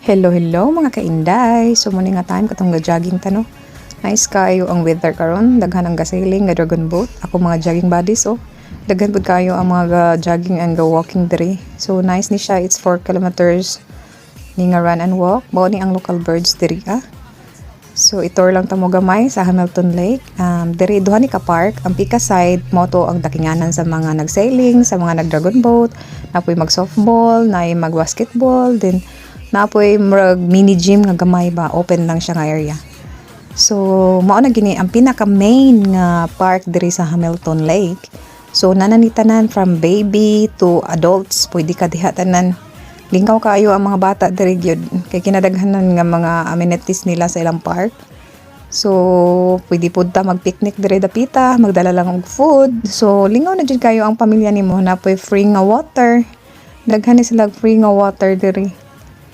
Hello, hello mga kainday. So muna nga time katong jogging tano. Nice kayo ang weather karon, daghan ang gasailing nga dragon boat. Ako mga jogging buddies daghan pud kayo ang mga jogging and walking diri. So nice ni siya, it's 4 kilometers ni nga run and walk. Mao ni ang local birds diri So itor lang ta mo gamay sa Hamilton Lake. Diri duha ni ka park, ang pika side mo to ang dakinganan sa mga nagsailing, sa mga nag-dragon boat, napoy mag softball, naay mag basketball, then napoy mini gym nga gamay ba, open lang siya nga area. So mao na gini ang pinaka main nga park diri sa Hamilton Lake. So nananitanan from baby to adults, pwede ka diha tanan. Lingkaw kaayo ang mga bata diri gyud kay kinadaghanan nga mga amenities nila sa ilang park. So pwede pud ta mag-picnic diri dapita, magdala lang og food. So lingaw na jud kayo ang pamilya nimo, napoy free nga water. Daghan ni sila free nga water diri.